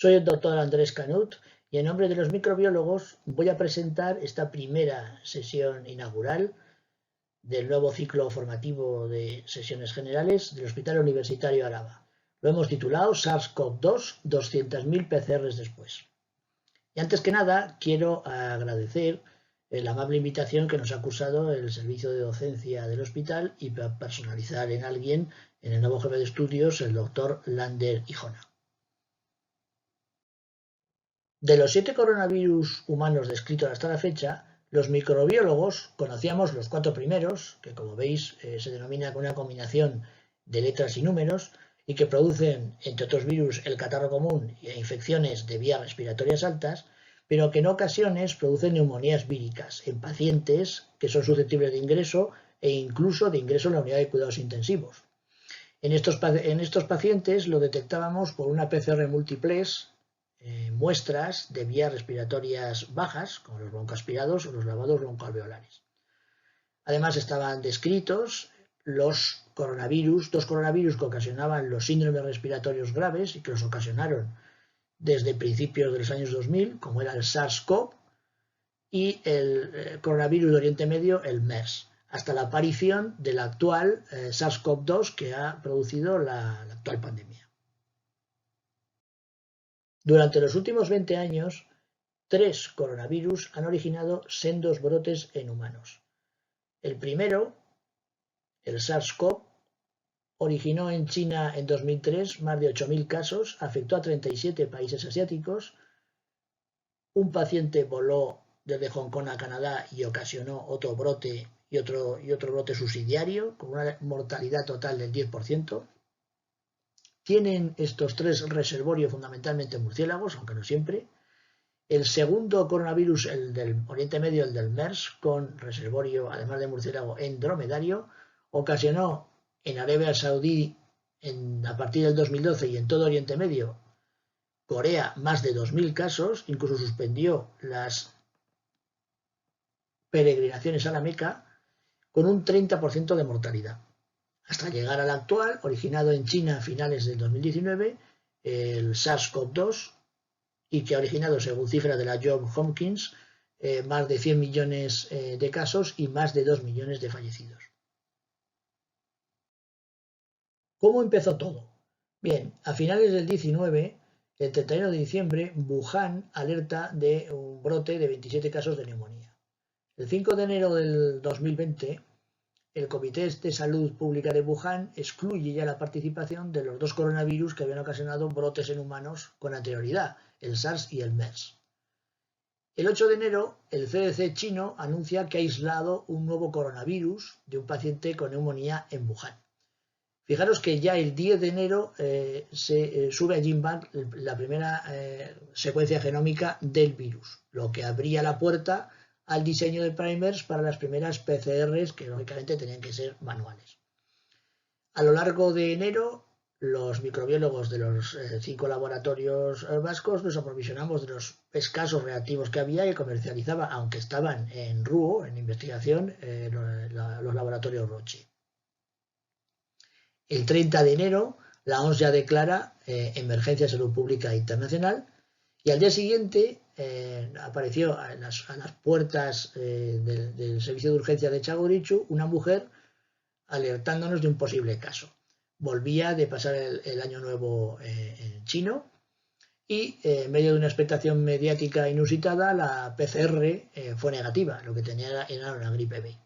Soy el doctor Andrés Canut y en nombre de los microbiólogos voy a presentar esta primera sesión inaugural del nuevo ciclo formativo de sesiones generales del Hospital Universitario Álava. Lo hemos titulado SARS-CoV-2, 200.000 PCRs después. Y antes que nada, quiero agradecer la amable invitación que nos ha cursado el servicio de docencia del hospital y personalizar en alguien, en el nuevo jefe de estudios, el doctor Lander Hijona. De los 7 coronavirus humanos descritos hasta la fecha, los microbiólogos conocíamos los 4 primeros, que como veis se denomina con una combinación de letras y números, y que producen, entre otros virus, el catarro común e infecciones de vías respiratorias altas, pero que en ocasiones producen neumonías víricas en pacientes que son susceptibles de ingreso e incluso de ingreso en la unidad de cuidados intensivos. En estos pacientes lo detectábamos por una PCR múltiplex, muestras de vías respiratorias bajas, como los broncoaspirados o los lavados broncoalveolares. Además estaban descritos los coronavirus, 2 coronavirus que ocasionaban los síndromes respiratorios graves y que los ocasionaron desde principios de los años 2000, como era el SARS-CoV y el coronavirus de Oriente Medio, el MERS, hasta la aparición del actual SARS-CoV-2 que ha producido la actual pandemia. Durante los últimos 20 años, 3 coronavirus han originado sendos brotes en humanos. El primero, el SARS-CoV, originó en China en 2003 más de 8.000 casos, afectó a 37 países asiáticos. Un paciente voló desde Hong Kong a Canadá y ocasionó otro brote y otro brote subsidiario, con una mortalidad total del 10%. Tienen estos 3 reservorio fundamentalmente murciélagos, aunque no siempre. El segundo coronavirus, el del Oriente Medio, el del MERS, con reservorio, además de murciélago, en dromedario, ocasionó en Arabia Saudí a partir del 2012 y en todo Oriente Medio, Corea, más de 2.000 casos, incluso suspendió las peregrinaciones a la Meca, con un 30% de mortalidad. Hasta llegar al actual, originado en China a finales del 2019, el SARS-CoV-2, y que ha originado, según cifras de la Johns Hopkins, más de 100 millones de casos y más de 2 millones de fallecidos. ¿Cómo empezó todo? Bien, a finales del 19, el 31 de diciembre, Wuhan alerta de un brote de 27 casos de neumonía. El 5 de enero del 2020, el Comité de Salud Pública de Wuhan excluye ya la participación de los 2 coronavirus que habían ocasionado brotes en humanos con anterioridad, el SARS y el MERS. El 8 de enero, el CDC chino anuncia que ha aislado un nuevo coronavirus de un paciente con neumonía en Wuhan. Fijaros que ya el 10 de enero se sube a GenBank la primera secuencia genómica del virus, lo que abría la puerta al diseño de primers para las primeras PCRs, que lógicamente tenían que ser manuales. A lo largo de enero, los microbiólogos de los 5 laboratorios vascos nos aprovisionamos de los escasos reactivos que había y comercializaba, aunque estaban en RUO, en investigación, los laboratorios Roche. El 30 de enero, la OMS ya declara emergencia de salud pública internacional y al día siguiente apareció a las puertas del servicio de urgencia de Txagorritxu una mujer alertándonos de un posible caso. Volvía de pasar el año nuevo en chino y en medio de una expectación mediática inusitada, la PCR fue negativa, lo que tenía era una gripe B.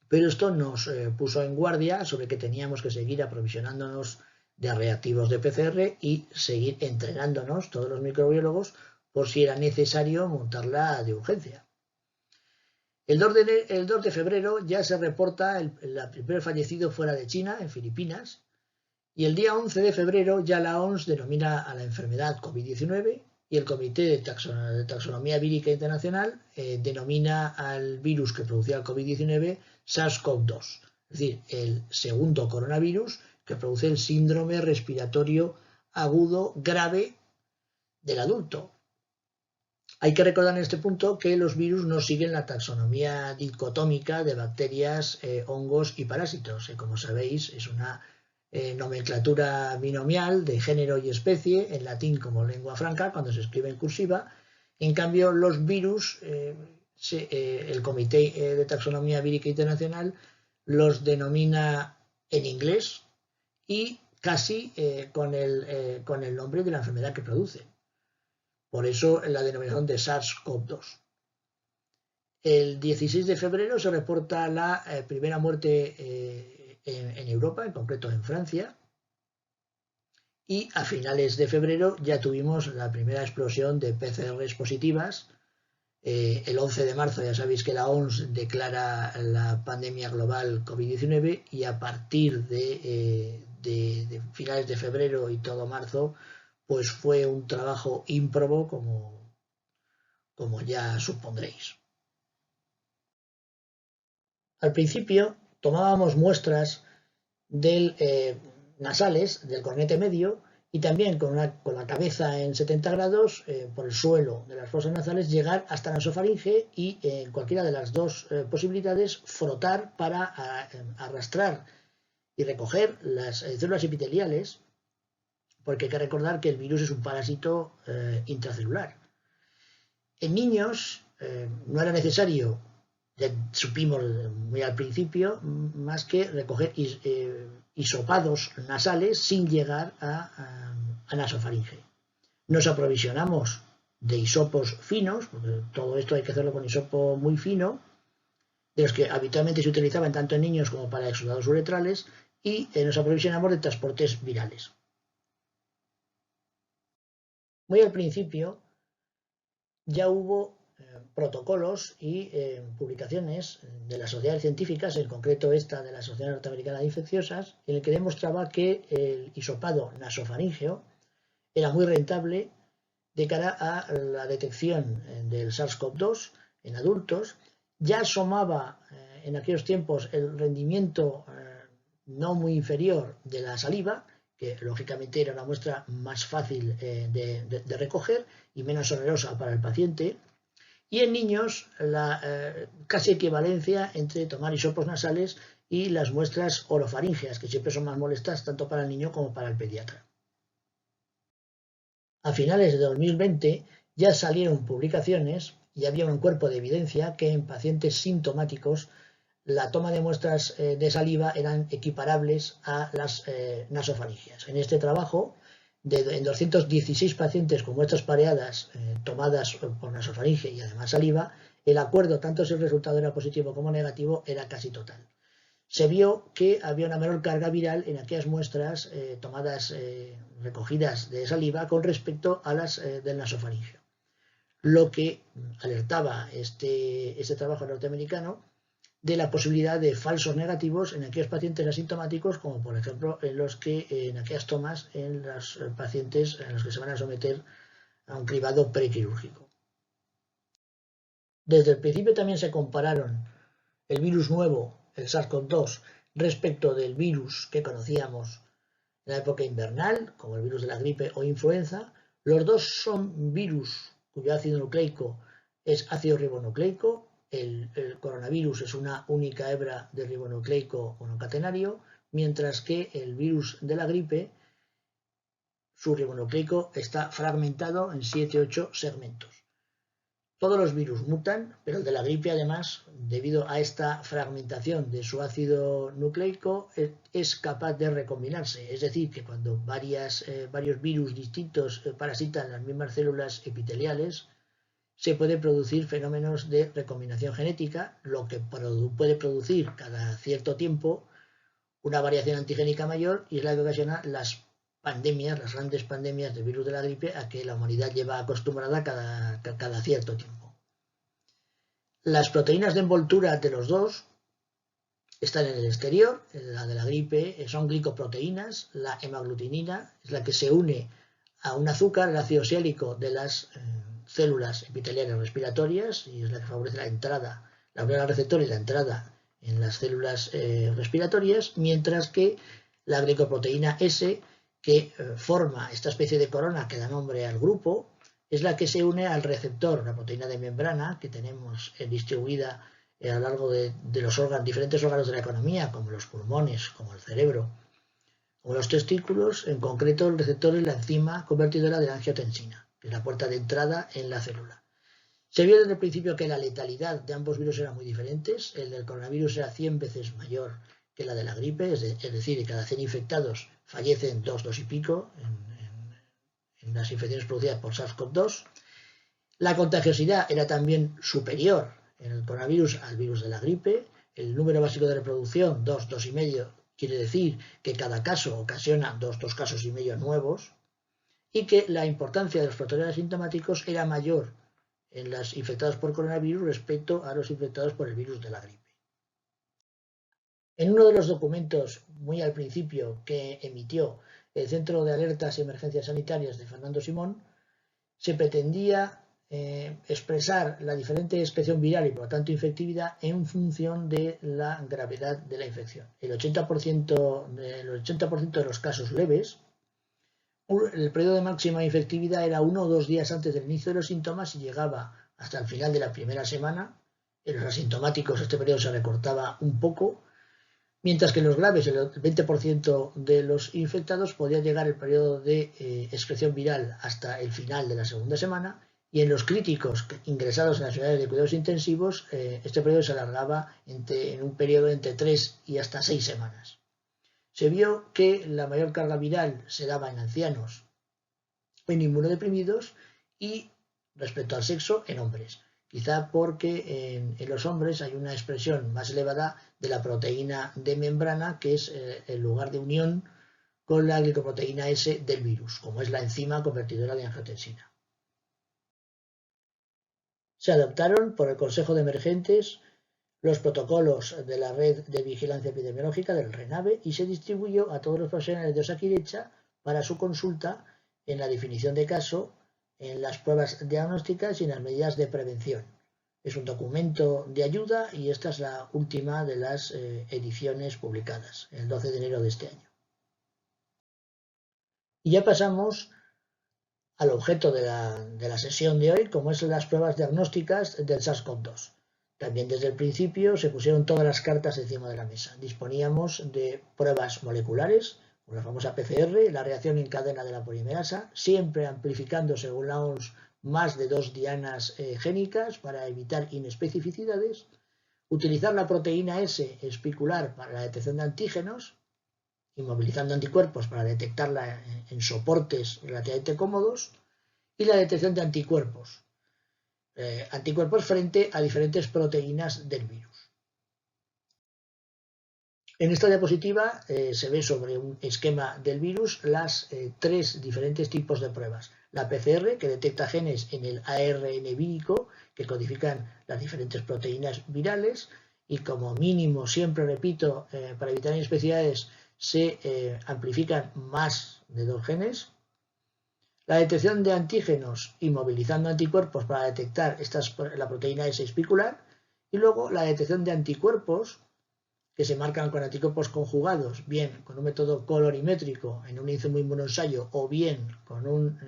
Pero esto nos puso en guardia sobre que teníamos que seguir aprovisionándonos de reactivos de PCR y seguir entrenándonos, todos los microbiólogos, por si era necesario montarla de urgencia. El 2 de febrero ya se reporta el primer fallecido fuera de China, en Filipinas, y el día 11 de febrero ya la OMS denomina a la enfermedad COVID-19 y el Comité de Taxonomía Vírica Internacional denomina al virus que producía el COVID-19 SARS-CoV-2, es decir, el segundo coronavirus que produce el síndrome respiratorio agudo grave del adulto. Hay que recordar en este punto que los virus no siguen la taxonomía dicotómica de bacterias, hongos y parásitos. Como sabéis, es una nomenclatura binomial de género y especie, en latín como lengua franca, cuando se escribe en cursiva. En cambio, los virus, el Comité de Taxonomía Vírica Internacional los denomina en inglés y casi con el nombre de la enfermedad que produce. Por eso la denominación de SARS-CoV-2. El 16 de febrero se reporta la primera muerte en Europa, en concreto en Francia, y a finales de febrero ya tuvimos la primera explosión de PCRs positivas. El 11 de marzo ya sabéis que la OMS declara la pandemia global COVID-19 y a partir de finales de febrero y todo marzo, pues fue un trabajo ímprobo como ya supondréis. Al principio tomábamos muestras nasales del cornete medio y también con la cabeza en 70 grados por el suelo de las fosas nasales llegar hasta la nasofaringe y en cualquiera de las dos posibilidades frotar para arrastrar y recoger las células epiteliales, porque hay que recordar que el virus es un parásito intracelular. En niños no era necesario, ya supimos muy al principio, más que recoger hisopados nasales sin llegar a nasofaringe. Nos aprovisionamos de hisopos finos, porque todo esto hay que hacerlo con hisopo muy fino, de los que habitualmente se utilizaban tanto en niños como para exudados uretrales, y nos aprovisionamos de transportes virales. Muy al principio ya hubo protocolos y publicaciones de las sociedades científicas, en concreto esta de la Sociedad Norteamericana de Infecciosas, en el que demostraba que el hisopado nasofaríngeo era muy rentable de cara a la detección del SARS-CoV-2 en adultos. Ya asomaba en aquellos tiempos el rendimiento no muy inferior de la saliva, que lógicamente era una muestra más fácil de recoger y menos onerosa para el paciente. Y en niños la casi equivalencia entre tomar hisopos nasales y las muestras orofaríngeas, que siempre son más molestas tanto para el niño como para el pediatra. A finales de 2020 ya salieron publicaciones y había un cuerpo de evidencia que en pacientes sintomáticos la toma de muestras de saliva eran equiparables a las nasofaringeas. En este trabajo, en 216 pacientes con muestras pareadas tomadas por nasofaringe y además saliva, el acuerdo, tanto si el resultado era positivo como negativo, era casi total. Se vio que había una menor carga viral en aquellas muestras recogidas de saliva con respecto a las del nasofaringeo. Lo que alertaba este trabajo norteamericano de la posibilidad de falsos negativos en aquellos pacientes asintomáticos, como por ejemplo en aquellas tomas en los pacientes en los que se van a someter a un cribado prequirúrgico. Desde el principio también se compararon el virus nuevo, el SARS-CoV-2, respecto del virus que conocíamos en la época invernal, como el virus de la gripe o influenza. Los dos son virus cuyo ácido nucleico es ácido ribonucleico. El coronavirus es una única hebra de ribonucleico monocatenario, mientras que el virus de la gripe, su ribonucleico está fragmentado en 7-8 segmentos. Todos los virus mutan, pero el de la gripe, además, debido a esta fragmentación de su ácido nucleico, es capaz de recombinarse. Es decir, que cuando varios virus distintos parasitan las mismas células epiteliales, se puede producir fenómenos de recombinación genética, lo que puede producir cada cierto tiempo una variación antigénica mayor, y es la que ocasiona las pandemias, las grandes pandemias del virus de la gripe, a que la humanidad lleva acostumbrada cada cierto tiempo. Las proteínas de envoltura de los dos están en el exterior. La de la gripe son glicoproteínas. La hemaglutinina es la que se une a un azúcar, el ácido oxálico de las células epiteliales respiratorias, y es la que favorece la entrada, la unión al receptor y la entrada en las células respiratorias, mientras que la glicoproteína S, que forma esta especie de corona que da nombre al grupo, es la que se une al receptor, la proteína de membrana que tenemos distribuida a lo largo de los diferentes órganos de la economía, como los pulmones, como el cerebro, como los testículos, en concreto el receptor es la enzima convertidora de la angiotensina, que es la puerta de entrada en la célula. Se vio desde el principio que la letalidad de ambos virus era muy diferentes. El del coronavirus era 100 veces mayor que la de la gripe, es decir, de cada 100 infectados fallecen 2 y pico en las infecciones producidas por SARS-CoV-2. La contagiosidad era también superior en el coronavirus al virus de la gripe. El número básico de reproducción, 2,5, quiere decir que cada caso ocasiona 2 casos y medio nuevos, y que la importancia de los protocolos asintomáticos era mayor en los infectados por coronavirus respecto a los infectados por el virus de la gripe. En uno de los documentos muy al principio que emitió el Centro de Alertas y Emergencias Sanitarias de Fernando Simón, se pretendía expresar la diferente expresión viral y por lo tanto infectividad en función de la gravedad de la infección. El 80% de los casos leves, el periodo de máxima infectividad era 1 o 2 días antes del inicio de los síntomas y llegaba hasta el final de la primera semana. En los asintomáticos este periodo se recortaba un poco, mientras que en los graves, el 20% de los infectados, podía llegar el periodo de excreción viral hasta el final de la segunda semana, y en los críticos ingresados en las unidades de cuidados intensivos, este periodo se alargaba en un periodo entre 3 y hasta 6 semanas. Se vio que la mayor carga viral se daba en ancianos, en inmunodeprimidos y, respecto al sexo, en hombres. Quizá porque en los hombres hay una expresión más elevada de la proteína de membrana, que es el lugar de unión con la glicoproteína S del virus, como es la enzima convertidora de angiotensina. Se adoptaron por el Consejo de Emergentes los protocolos de la Red de Vigilancia Epidemiológica del RENAVE y se distribuyó a todos los profesionales de Osakidetza para su consulta en la definición de caso, en las pruebas diagnósticas y en las medidas de prevención. Es un documento de ayuda y esta es la última de las ediciones publicadas, el 12 de enero de este año. Y ya pasamos al objeto de la sesión de hoy, como es las pruebas diagnósticas del SARS-CoV-2. También desde el principio se pusieron todas las cartas encima de la mesa. Disponíamos de pruebas moleculares, la famosa PCR, la reacción en cadena de la polimerasa, siempre amplificando según la OMS más de 2 dianas génicas para evitar inespecificidades, utilizar la proteína S espicular para la detección de antígenos, inmovilizando anticuerpos para detectarla en soportes relativamente cómodos, y la detección de anticuerpos, frente a diferentes proteínas del virus. En esta diapositiva se ve sobre un esquema del virus las 3 diferentes tipos de pruebas. La PCR, que detecta genes en el ARN vírico que codifican las diferentes proteínas virales, y como mínimo, siempre repito, para evitar inespecificidades, se amplifican más de 2 genes. La detección de antígenos inmovilizando anticuerpos para detectar la proteína S espicular, y luego la detección de anticuerpos que se marcan con anticuerpos conjugados, bien con un método colorimétrico en un inmunoensayo o bien con un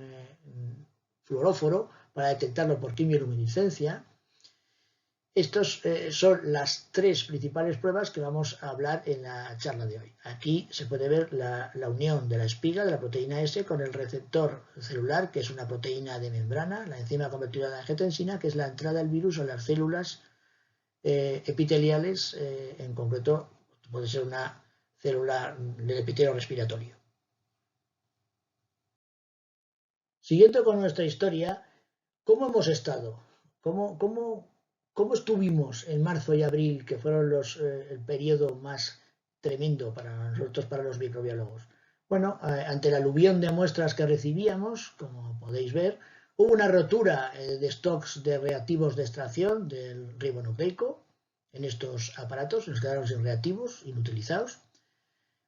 fluoróforo para detectarlo por quimioluminiscencia. Estas son las 3 principales pruebas que vamos a hablar en la charla de hoy. Aquí se puede ver la unión de la espiga, de la proteína S, con el receptor celular, que es una proteína de membrana, la enzima convertidora de angiotensina, que es la entrada del virus a las células epiteliales, en concreto puede ser una célula del epitelio respiratorio. Siguiendo con nuestra historia, ¿cómo hemos estado? ¿Cómo estuvimos en marzo y abril, que fueron el periodo más tremendo para nosotros, para los microbiólogos? Bueno, ante la aluvión de muestras que recibíamos, como podéis ver, hubo una rotura de stocks de reactivos de extracción del ribonucleico en estos aparatos, nos quedaron sin reactivos, inutilizados.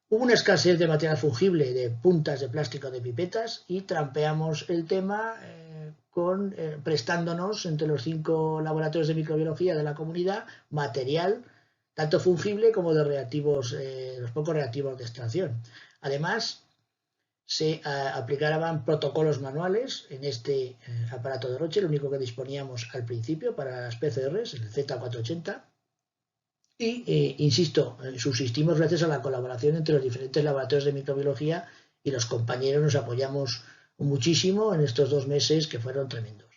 Hubo una escasez de material fungible, de puntas de plástico de pipetas, y trampeamos el tema prestándonos entre los 5 laboratorios de microbiología de la comunidad material, tanto fungible como de reactivos, los pocos reactivos de extracción. Además, se aplicaban protocolos manuales en este aparato de Roche, el único que disponíamos al principio para las PCRs, el Z480, Y, insisto, subsistimos gracias a la colaboración entre los diferentes laboratorios de microbiología y los compañeros nos apoyamos muchísimo en estos 2 meses que fueron tremendos.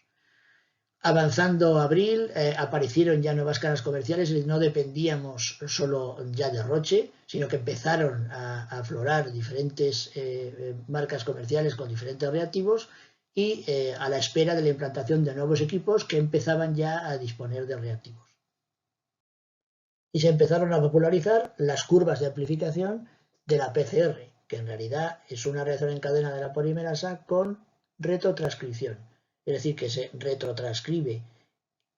Avanzando abril, aparecieron ya nuevas cadenas comerciales y no dependíamos solo ya de Roche, sino que empezaron a aflorar diferentes marcas comerciales con diferentes reactivos y a la espera de la implantación de nuevos equipos que empezaban ya a disponer de reactivos. Y se empezaron a popularizar las curvas de amplificación de la PCR, que en realidad es una reacción en cadena de la polimerasa con retrotranscripción. Es decir, que se retrotranscribe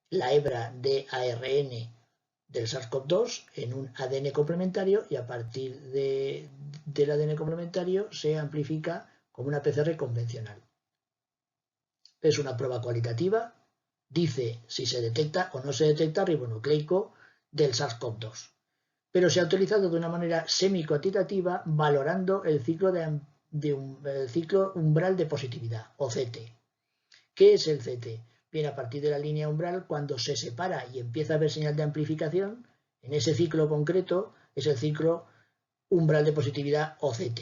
la hebra de ARN del SARS-CoV-2 en un ADN complementario y a partir del ADN complementario se amplifica como una PCR convencional. Es una prueba cualitativa, dice si se detecta o no se detecta ribonucleico del SARS-CoV-2, pero se ha utilizado de una manera semi-cuantitativa valorando el ciclo, el ciclo umbral de positividad, o CT. ¿Qué es el CT? Viene a partir de la línea umbral cuando se separa y empieza a haber señal de amplificación. En ese ciclo concreto es el ciclo umbral de positividad, o CT,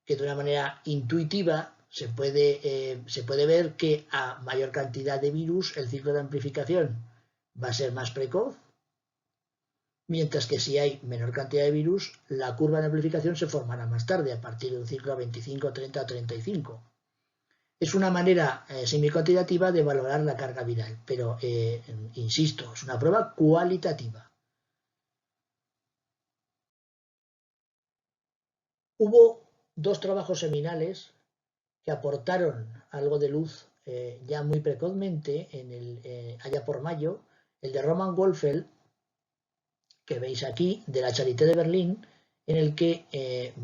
que de una manera intuitiva se puede ver que a mayor cantidad de virus el ciclo de amplificación va a ser más precoz, mientras que si hay menor cantidad de virus, la curva de amplificación se formará más tarde, a partir de un ciclo a 25, 30 o 35. Es una manera semi-cuantitativa de valorar la carga viral, pero, insisto, es una prueba cualitativa. Hubo 2 trabajos seminales que aportaron algo de luz ya muy precozmente, allá por mayo, el de Roman Wolfeld, que veis aquí, de la Charité de Berlín, en el que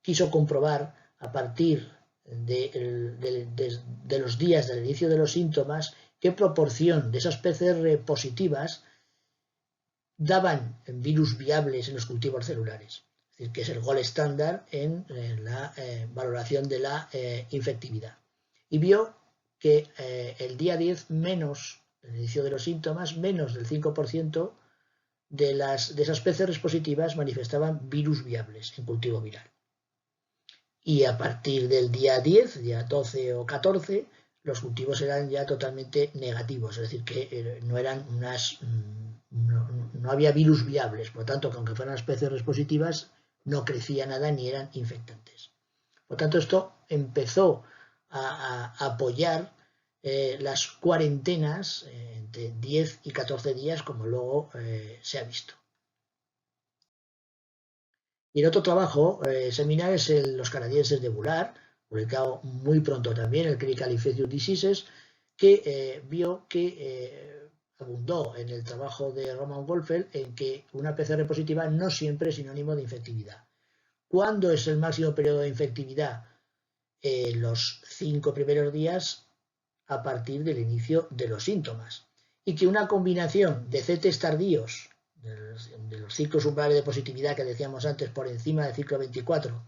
quiso comprobar a partir de los días del inicio de los síntomas qué proporción de esas PCR positivas daban virus viables en los cultivos celulares, es decir, que es el gold estándar en la valoración de la infectividad. Y vio que el día 10 menos, el inicio de los síntomas, menos del 5% de esas PCR positivas manifestaban virus viables en cultivo viral. Y a partir del día 10, día 12 o 14, los cultivos eran ya totalmente negativos, es decir, que no había virus viables, por lo tanto, que aunque fueran las PCR positivas, no crecía nada ni eran infectantes. Por tanto, esto empezó a apoyar las cuarentenas entre 10 y 14 días, como luego se ha visto. Y el otro trabajo seminal es los canadienses de Bullard, publicado muy pronto también, el Clinical Infectious Diseases, que vio que abundó en el trabajo de Roman Wolfeld en que una PCR positiva no siempre es sinónimo de infectividad. ¿Cuándo es el máximo periodo de infectividad? Los 5 primeros días a partir del inicio de los síntomas. Y que una combinación de CTs tardíos, de los ciclos umbrales de positividad que decíamos antes, por encima del ciclo 24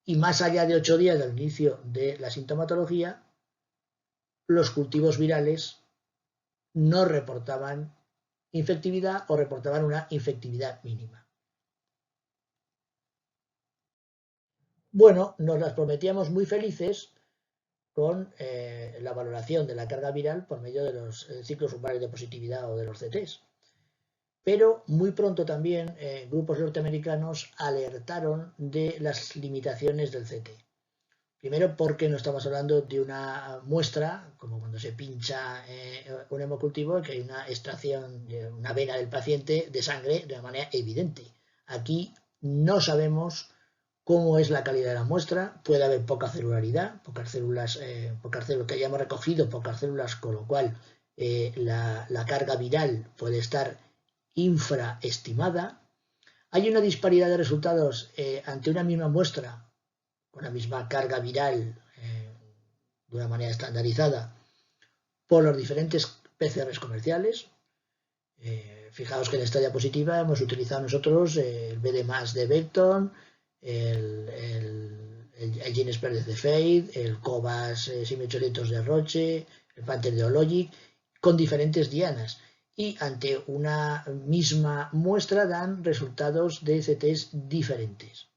y más allá de 8 días del inicio de la sintomatología, los cultivos virales no reportaban infectividad o reportaban una infectividad mínima. Bueno, nos las prometíamos muy felices con la valoración de la carga viral por medio de los ciclos umbrales de positividad o de los CTs. Pero muy pronto también grupos norteamericanos alertaron de las limitaciones del CT. Primero porque no estamos hablando de una muestra, como cuando se pincha un hemocultivo, que hay una extracción de una vena del paciente de sangre de una manera evidente. Aquí no sabemos cómo es la calidad de la muestra, puede haber poca celularidad, pocas células que hayamos recogido, pocas células, con lo cual la carga viral puede estar infraestimada. Hay una disparidad de resultados ante una misma muestra, con la misma carga viral de una manera estandarizada, por los diferentes PCRs comerciales. Fijaos que en esta diapositiva hemos utilizado nosotros el BD+ de Becton, el GeneSpear de Fade, el Cobas 6800 de Roche, el Panther de Hologic, con diferentes dianas. y ante una misma muestra dan resultados de CTs diferentes.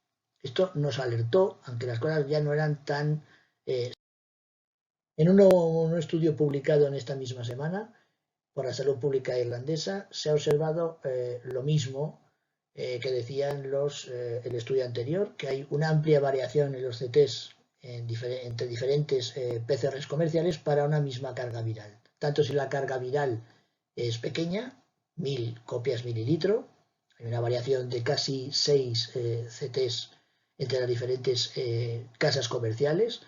Esto nos alertó, aunque las cosas ya no eran tan... En un estudio publicado en esta misma semana por la Salud Pública Irlandesa se ha observado lo mismo que decían el estudio anterior, que hay una amplia variación en los CTs entre diferentes PCRs comerciales para una misma carga viral. Tanto si la carga viral es pequeña, 1000 copias mililitro, hay una variación de casi 6 CTs entre las diferentes casas comerciales,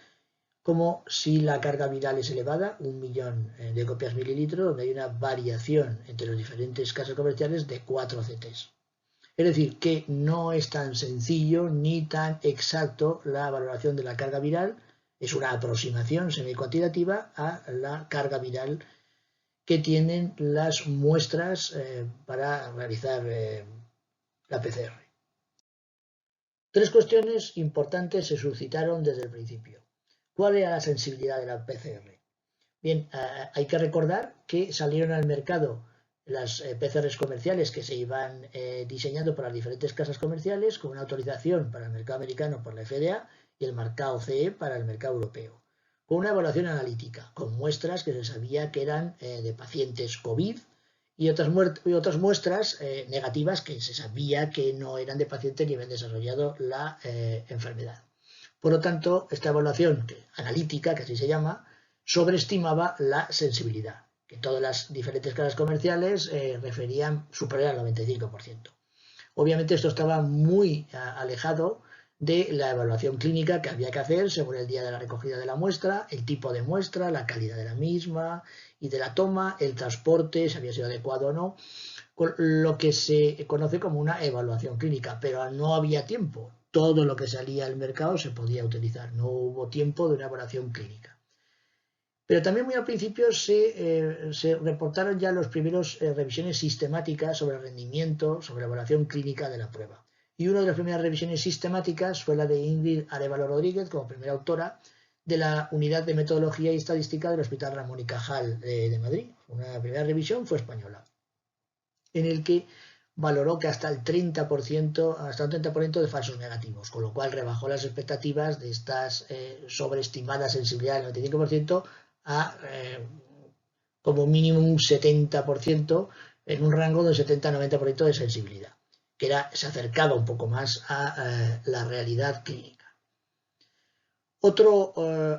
como si la carga viral es elevada, 1.000.000 de copias mililitro, donde hay una variación entre los diferentes casas comerciales de 4 CTs. Es decir, que no es tan sencillo ni tan exacto la valoración de la carga viral, es una aproximación semi-cuantitativa a la carga viral que tienen las muestras para realizar la PCR. 3 cuestiones importantes se suscitaron desde el principio. ¿Cuál era la sensibilidad de la PCR? Bien, hay que recordar que salieron al mercado las PCRs comerciales que se iban diseñando por las diferentes casas comerciales con una autorización para el mercado americano por la FDA y el marcado CE para el mercado europeo, con una evaluación analítica, con muestras que se sabía que eran de pacientes COVID y otras muestras negativas que se sabía que no eran de pacientes ni habían desarrollado la enfermedad. Por lo tanto, esta evaluación analítica, que así se llama, sobreestimaba la sensibilidad, que todas las diferentes casas comerciales referían superior al 95%. Obviamente esto estaba muy alejado de la evaluación clínica que había que hacer según el día de la recogida de la muestra, el tipo de muestra, la calidad de la misma y de la toma, el transporte, si había sido adecuado o no, con lo que se conoce como una evaluación clínica, pero no había tiempo. Todo lo que salía al mercado se podía utilizar, no hubo tiempo de una evaluación clínica. Pero también muy al principio se reportaron ya los primeros revisiones sistemáticas sobre el rendimiento, sobre la evaluación clínica de la prueba. Y una de las primeras revisiones sistemáticas fue la de Ingrid Arévalo Rodríguez, como primera autora de la Unidad de Metodología y Estadística del Hospital Ramón y Cajal de Madrid. Una primera revisión fue española, en el que valoró que hasta un 30% de falsos negativos, con lo cual rebajó las expectativas de estas sobreestimadas sensibilidades del 95% a como mínimo un 70% en un rango del 70-90% de sensibilidad, que se acercaba un poco más a la realidad clínica. Otro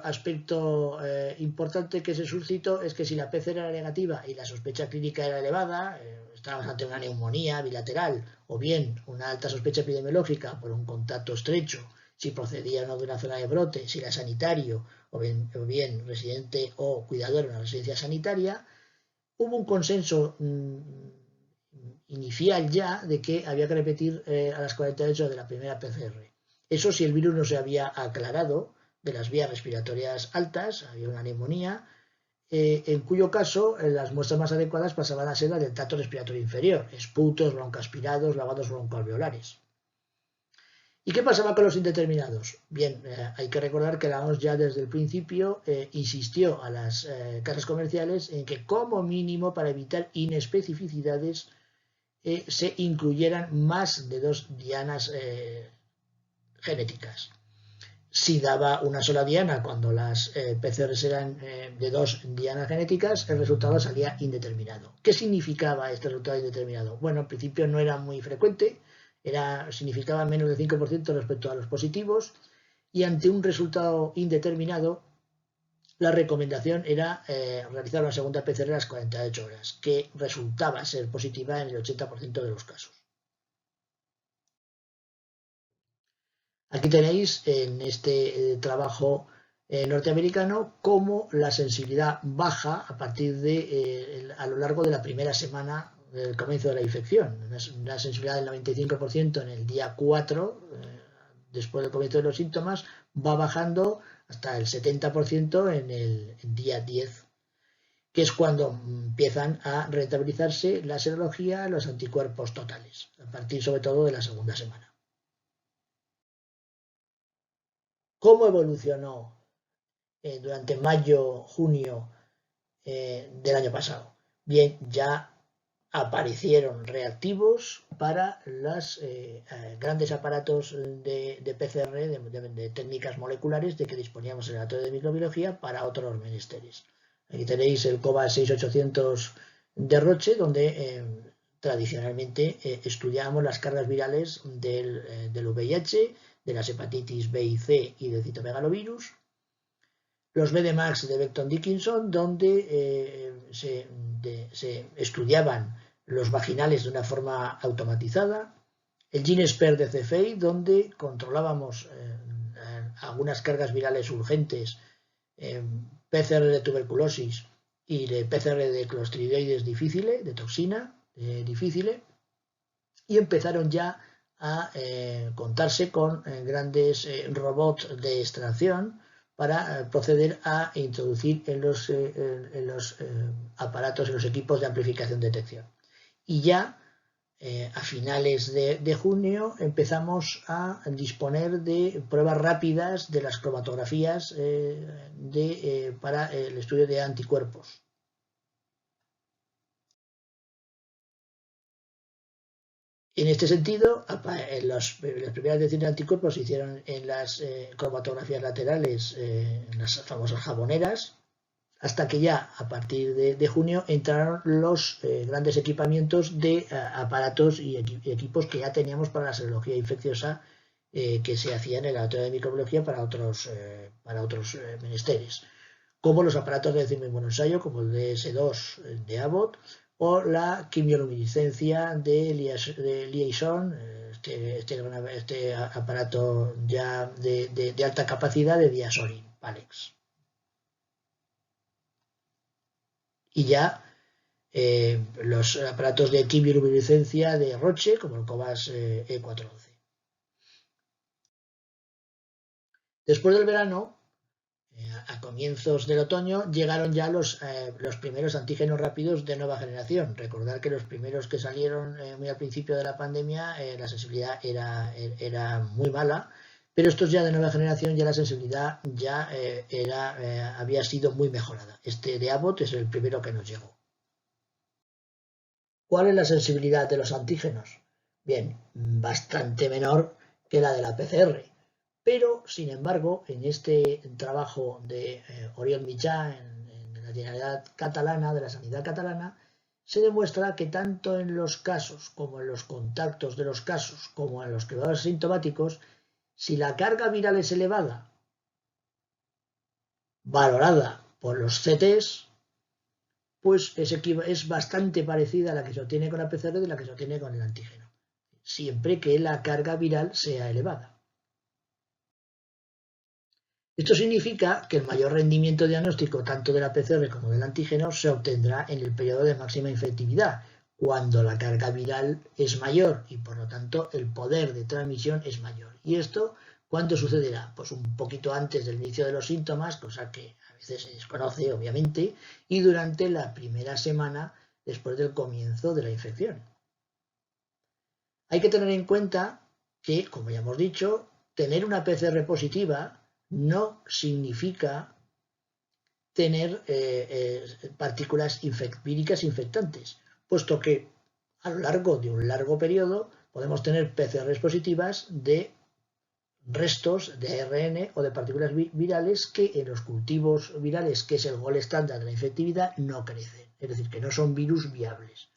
aspecto importante que se suscitó es que si la PCR era negativa y la sospecha clínica era elevada, estábamos ante una neumonía bilateral o bien una alta sospecha epidemiológica por un contacto estrecho, si procedía o no de una zona de brote, si era sanitario o bien residente o cuidador en una residencia sanitaria, hubo un consenso inicial ya de que había que repetir a las 48 de la primera PCR. Eso si el virus no se había aclarado de las vías respiratorias altas, había una neumonía, en cuyo caso las muestras más adecuadas pasaban a ser las del tracto respiratorio inferior, esputos, broncoaspirados, lavados broncoalveolares. ¿Y qué pasaba con los indeterminados? Bien, hay que recordar que la OMS ya desde el principio insistió a las casas comerciales en que como mínimo para evitar inespecificidades se incluyeran más de 2 dianas genéticas. Si daba una sola diana cuando las PCRs eran de 2 dianas genéticas, el resultado salía indeterminado. ¿Qué significaba este resultado indeterminado? Bueno, en principio no era muy frecuente, significaba menos del 5% respecto a los positivos, y ante un resultado indeterminado, la recomendación era realizar una segunda PCR a las 48 horas, que resultaba ser positiva en el 80% de los casos. Aquí tenéis en este trabajo norteamericano cómo la sensibilidad baja a partir de a lo largo de la primera semana del comienzo de la infección. Una sensibilidad del 95% en el día 4, después del comienzo de los síntomas, va bajando hasta el 70% en el día 10, que es cuando empiezan a rentabilizarse la serología, los anticuerpos totales, a partir sobre todo de la segunda semana. ¿Cómo evolucionó durante mayo, junio del año pasado? Bien, ya aparecieron reactivos para los grandes aparatos de PCR, de técnicas moleculares de que disponíamos en el laboratorio de microbiología para otros menesteres. Aquí tenéis el COVAS 6800 de Roche, donde tradicionalmente estudiamos las cargas virales del VIH, de las hepatitis B y C y del citomegalovirus. Los BDMAX de Becton Dickinson, donde se estudiaban los vaginales de una forma automatizada. El GeneSpert de CFI, donde controlábamos algunas cargas virales urgentes, PCR de tuberculosis y de PCR de Clostridioides difficile, de toxina difficile, y empezaron ya a contarse con grandes robots de extracción para proceder a introducir en los aparatos, en los equipos de amplificación de detección. Y ya a finales de junio empezamos a disponer de pruebas rápidas de las cromatografías para el estudio de anticuerpos. En este sentido, las primeras detecciones de anticuerpos se hicieron en las cromatografías laterales, en las famosas jaboneras, hasta que ya a partir de junio entraron los grandes equipamientos de aparatos y equipos que ya teníamos para la serología infecciosa que se hacía en el laboratorio de microbiología para otros menesteres, como los aparatos de ensayo, como el DS2 de Abbott, o la quimioluminiscencia de Liaison, este aparato ya de alta capacidad de Diasorin, Palex. Y ya los aparatos de quimioluminiscencia de Roche, como el COVAS E411. Después del verano, a comienzos del otoño, llegaron ya los primeros antígenos rápidos de nueva generación. Recordar que los primeros que salieron muy al principio de la pandemia, la sensibilidad era muy mala, pero estos ya de nueva generación, ya la sensibilidad ya había sido muy mejorada. Este de Abbott es el primero que nos llegó. ¿Cuál es la sensibilidad de los antígenos? Bien, bastante menor que la de la PCR. Pero, sin embargo, en este trabajo de Oriol Mitjà, en la Generalitat Catalana, de la Sanidad Catalana, se demuestra que tanto en los casos como en los contactos de los casos, como en los cribados asintomáticos, si la carga viral es elevada, valorada por los CTs, pues es bastante parecida a la que se obtiene con la PCR de la que se obtiene con el antígeno, siempre que la carga viral sea elevada. Esto significa que el mayor rendimiento diagnóstico tanto de la PCR como del antígeno se obtendrá en el periodo de máxima infectividad, cuando la carga viral es mayor y por lo tanto el poder de transmisión es mayor. ¿Y esto cuándo sucederá? Pues un poquito antes del inicio de los síntomas, cosa que a veces se desconoce obviamente, y durante la primera semana después del comienzo de la infección. Hay que tener en cuenta que, como ya hemos dicho, tener una PCR positiva no significa tener partículas víricas infectantes, puesto que a lo largo de un largo periodo podemos tener PCRs positivas de restos de ARN o de partículas virales que en los cultivos virales, que es el gol estándar de la infectividad, no crecen, es decir, que no son virus viables.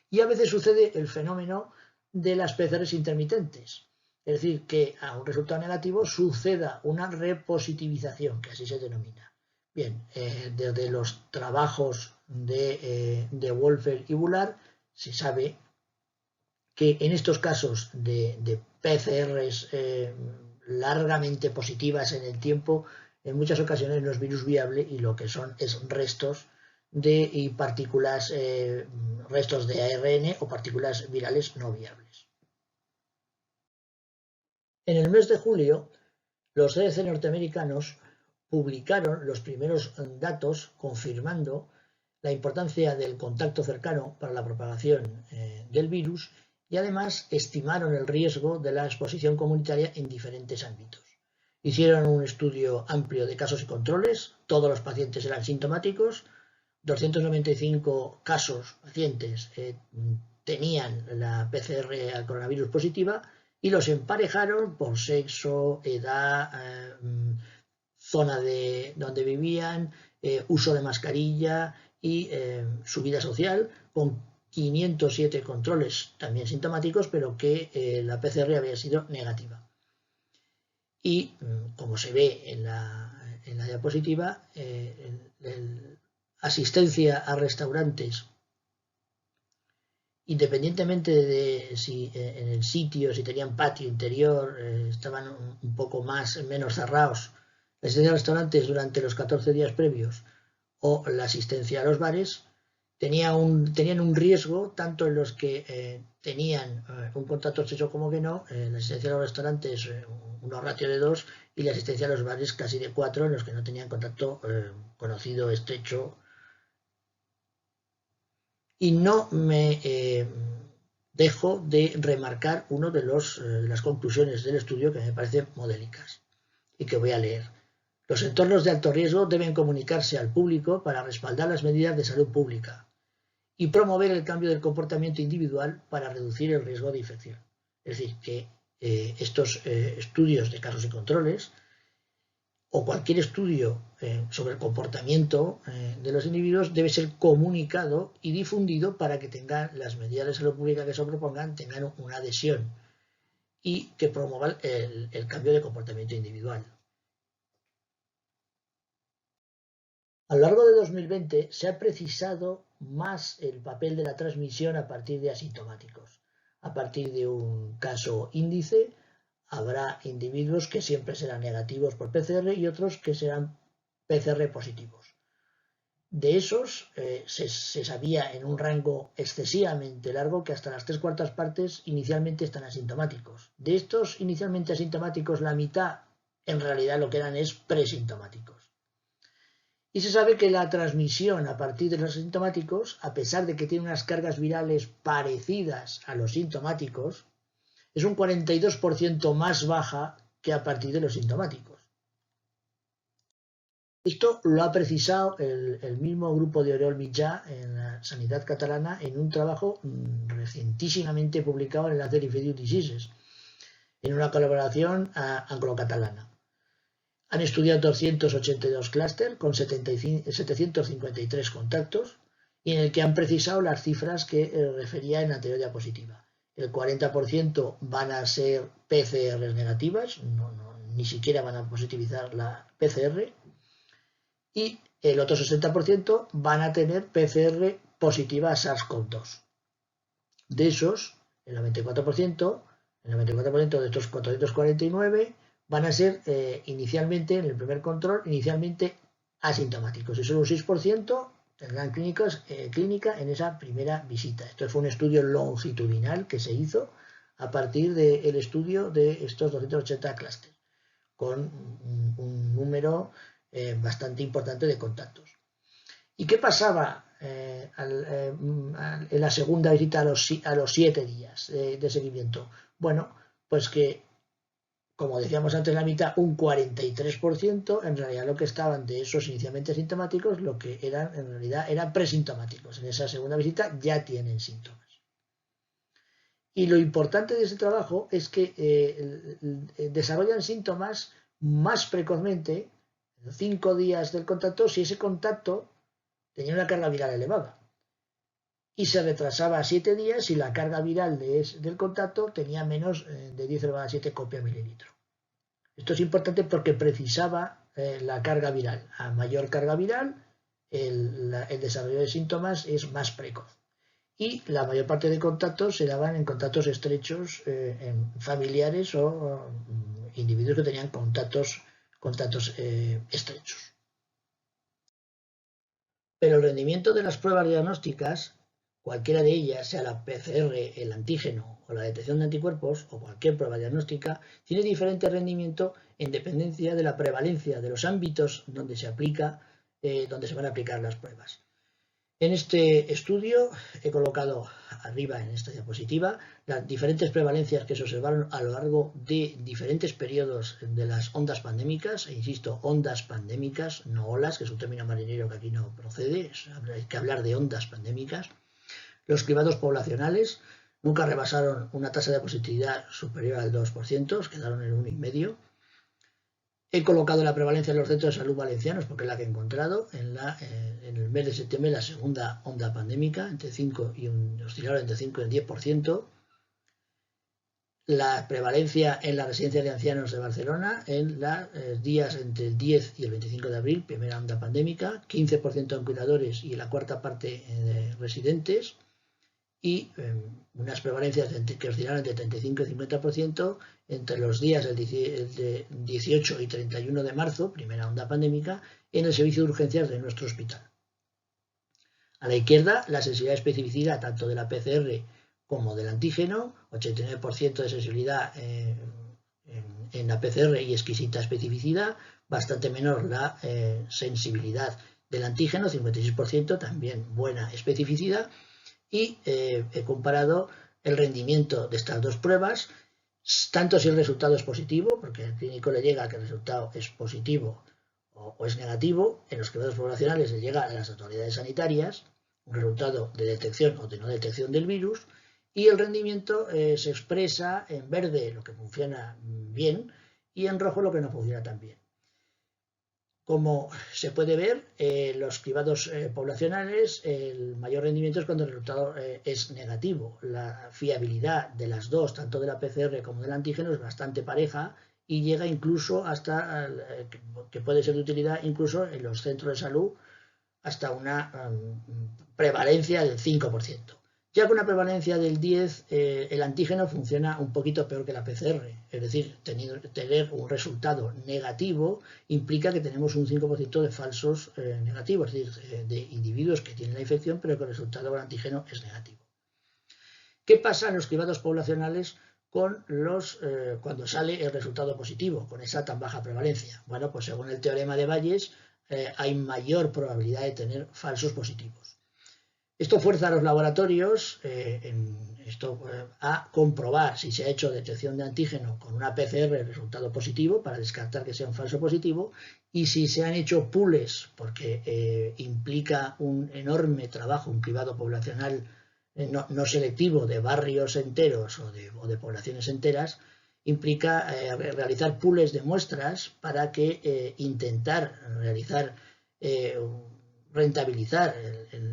Y a veces sucede el fenómeno de las PCRs intermitentes, es decir, que a un resultado negativo suceda una repositivización, que así se denomina. Bien, desde los trabajos de Wolfer y Bullard se sabe que en estos casos de PCRs largamente positivas en el tiempo, en muchas ocasiones no es virus viable y lo que son es restos y partículas, restos de ARN o partículas virales no viables. En el mes de julio, los CDC norteamericanos publicaron los primeros datos confirmando la importancia del contacto cercano para la propagación del virus y además estimaron el riesgo de la exposición comunitaria en diferentes ámbitos. Hicieron un estudio amplio de casos y controles, todos los pacientes eran sintomáticos, 295 casos, pacientes, tenían la PCR al coronavirus positiva y los emparejaron por sexo, edad, zona de donde vivían, uso de mascarilla y su vida social, con 507 controles también sintomáticos, pero que la PCR había sido negativa. Y como se ve en la diapositiva, asistencia a restaurantes, independientemente de si en el sitio, si tenían patio interior, estaban un poco menos cerrados, la asistencia a restaurantes durante los 14 días previos o la asistencia a los bares, tenían un riesgo, tanto en los que tenían un contacto estrecho como que no. La asistencia a los restaurantes, una ratio de 2, y la asistencia a los bares casi de 4, en los que no tenían contacto conocido, estrecho. Y no me dejo de remarcar una de las conclusiones del estudio que me parecen modélicas y que voy a leer. Los entornos de alto riesgo deben comunicarse al público para respaldar las medidas de salud pública y promover el cambio del comportamiento individual para reducir el riesgo de infección. Es decir, que estos estudios de casos y controles, o cualquier estudio sobre el comportamiento de los individuos, debe ser comunicado y difundido para que tengan las medidas de salud pública que se propongan, tengan una adhesión y que promuevan el cambio de comportamiento individual. A lo largo de 2020 se ha precisado más el papel de la transmisión a partir de asintomáticos. A partir de un caso índice, habrá individuos que siempre serán negativos por PCR y otros que serán PCR positivos. De esos se sabía en un rango excesivamente largo que hasta las 3/4 partes inicialmente están asintomáticos. De estos inicialmente asintomáticos, la mitad en realidad lo que eran es presintomáticos. Y se sabe que la transmisión a partir de los asintomáticos, a pesar de que tiene unas cargas virales parecidas a los sintomáticos, es un 42% más baja que a partir de los sintomáticos. Esto lo ha precisado el mismo grupo de Oriol Mitjà en la Sanidad Catalana en un trabajo recientísimamente publicado en el Lancet Infectious Diseases, en una colaboración anglo-catalana. Han estudiado 282 clústeres con 753 contactos y en el que han precisado las cifras que refería en la anterior diapositiva. El 40% van a ser PCR negativas, ni siquiera van a positivizar la PCR, y el otro 60% van a tener PCR positiva a SARS-CoV-2. De esos, el 94% de estos 449 van a ser inicialmente, en el primer control, inicialmente asintomáticos, y solo un 6% tendrán clínica en esa primera visita. Esto fue un estudio longitudinal que se hizo a partir del estudio de estos 280 clústeres, con un número bastante importante de contactos. ¿Y qué pasaba en la segunda visita a los 7 días de seguimiento? Bueno, pues que, como decíamos antes, la mitad, un 43%, en realidad lo que estaban de esos inicialmente asintomáticos, lo que eran en realidad eran presintomáticos. En esa segunda visita ya tienen síntomas. Y lo importante de ese trabajo es que desarrollan síntomas más precozmente, 5 días del contacto, si ese contacto tenía una carga viral elevada. Y se retrasaba a 7 días si la carga viral del contacto tenía menos de 10⁻⁷ copia mililitro. Esto es importante porque precisaba la carga viral. A mayor carga viral, el desarrollo de síntomas es más precoz. Y la mayor parte de contactos se daban en contactos estrechos, en familiares o individuos que tenían contactos estrechos. Pero el rendimiento de las pruebas diagnósticas, cualquiera de ellas, sea la PCR, el antígeno o la detección de anticuerpos o cualquier prueba diagnóstica, tiene diferente rendimiento en dependencia de la prevalencia de los ámbitos donde se van a aplicar las pruebas. En este estudio he colocado arriba en esta diapositiva las diferentes prevalencias que se observaron a lo largo de diferentes periodos de las ondas pandémicas, e insisto, ondas pandémicas, no olas, que es un término marinero que aquí no procede, hay que hablar de ondas pandémicas. Los cribados poblacionales nunca rebasaron una tasa de positividad superior al 2%, quedaron en 1,5%. He colocado la prevalencia en los centros de salud valencianos porque es la que he encontrado en el mes de septiembre, la segunda onda pandémica, oscilaron entre 5 y un 10%. La prevalencia en la residencia de ancianos de Barcelona en los días entre el 10 y el 25 de abril, primera onda pandémica, 15% en cuidadores y la cuarta parte de residentes, y unas prevalencias que oscilaron entre 35 y 50% entre los días de 18 y 31 de marzo, primera onda pandémica, en el servicio de urgencias de nuestro hospital. A la izquierda, la sensibilidad y especificidad tanto de la PCR como del antígeno, 89% de sensibilidad en la PCR y exquisita especificidad, bastante menor la sensibilidad del antígeno, 56%, también buena especificidad, y he comparado el rendimiento de estas dos pruebas, tanto si el resultado es positivo, porque al clínico le llega que el resultado es positivo o es negativo, en los cribados poblacionales le llega a las autoridades sanitarias un resultado de detección o de no detección del virus, y el rendimiento se expresa en verde lo que funciona bien y en rojo lo que no funciona tan bien. Como se puede ver, los cribados poblacionales, el mayor rendimiento es cuando el resultado es negativo. La fiabilidad de las dos, tanto de la PCR como del antígeno, es bastante pareja y llega incluso hasta, que puede ser de utilidad incluso en los centros de salud, hasta una prevalencia del 5%. Ya con una prevalencia del 10, el antígeno funciona un poquito peor que la PCR, es decir, tener un resultado negativo implica que tenemos un 5% de falsos negativos, es decir, de individuos que tienen la infección pero que el resultado del antígeno es negativo. ¿Qué pasa en los cribados poblacionales cuando sale el resultado positivo, con esa tan baja prevalencia? Bueno, pues según el teorema de Bayes, hay mayor probabilidad de tener falsos positivos. Esto fuerza a los laboratorios a comprobar si se ha hecho detección de antígeno con una PCR el resultado positivo para descartar que sea un falso positivo, y si se han hecho pools, porque implica un enorme trabajo, un cribado poblacional no selectivo de barrios enteros o de poblaciones enteras, implica realizar pools de muestras para que intentar realizar rentabilizar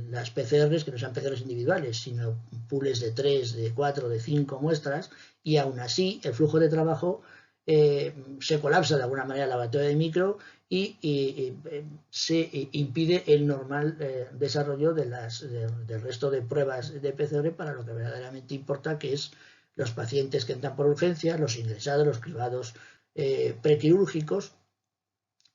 las PCRs, que no sean PCRs individuales, sino pools de 3, de 4, de 5 muestras, y aún así el flujo de trabajo se colapsa de alguna manera el laboratorio de micro y se impide el normal desarrollo del resto de pruebas de PCR para lo que verdaderamente importa, que es los pacientes que entran por urgencias, los ingresados, los cribados prequirúrgicos,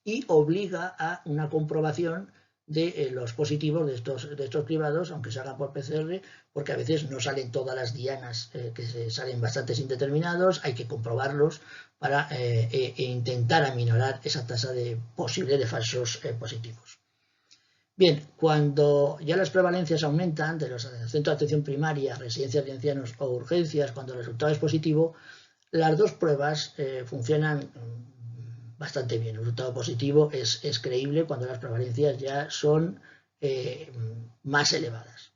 y obliga a una comprobación de los positivos de estos cribados, aunque se hagan por PCR, porque a veces no salen todas las dianas, que salen bastantes indeterminados, hay que comprobarlos para intentar aminorar esa tasa posible de falsos positivos. Bien, cuando ya las prevalencias aumentan de los centros de atención primaria, residencias de ancianos o urgencias, cuando el resultado es positivo, las dos pruebas funcionan bastante bien. El resultado positivo es creíble cuando las prevalencias ya son más elevadas.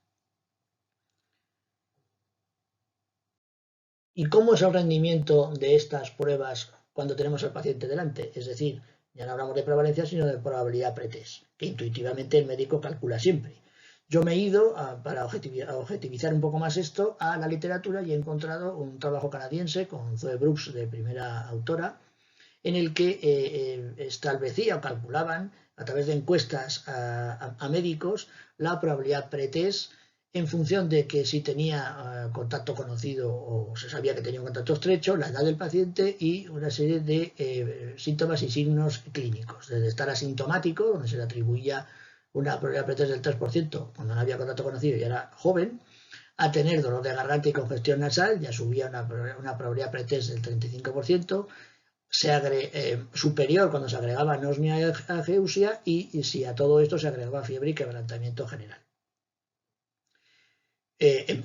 ¿Y cómo es el rendimiento de estas pruebas cuando tenemos al paciente delante? Es decir, ya no hablamos de prevalencia, sino de probabilidad pretest, que intuitivamente el médico calcula siempre. Yo me he ido, para objetivizar un poco más esto, a la literatura y he encontrado un trabajo canadiense con Zoe Brooks de primera autora, en el que establecía o calculaban a través de encuestas a médicos la probabilidad pretest en función de que si tenía contacto conocido o se sabía que tenía un contacto estrecho, la edad del paciente y una serie de síntomas y signos clínicos. Desde estar asintomático, donde se le atribuía una probabilidad pretest del 3% cuando no había contacto conocido y era joven, a tener dolor de garganta y congestión nasal, ya subía una probabilidad pretest del 35%, superior cuando se agregaba anosmia y ageusia, y si a todo esto se agregaba fiebre y quebrantamiento general.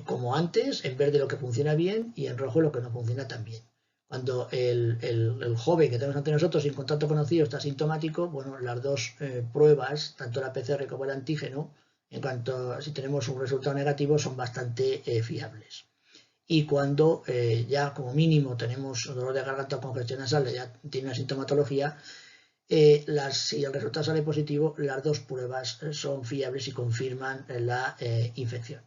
como antes, en verde lo que funciona bien y en rojo lo que no funciona tan bien. Cuando el joven que tenemos ante nosotros sin contacto conocido está asintomático, bueno, las dos pruebas, tanto la PCR como el antígeno, en cuanto a si tenemos un resultado negativo, son bastante fiables. Y cuando ya como mínimo tenemos dolor de garganta o congestión nasal, ya tiene una sintomatología, si el resultado sale positivo, las dos pruebas son fiables y confirman la infección.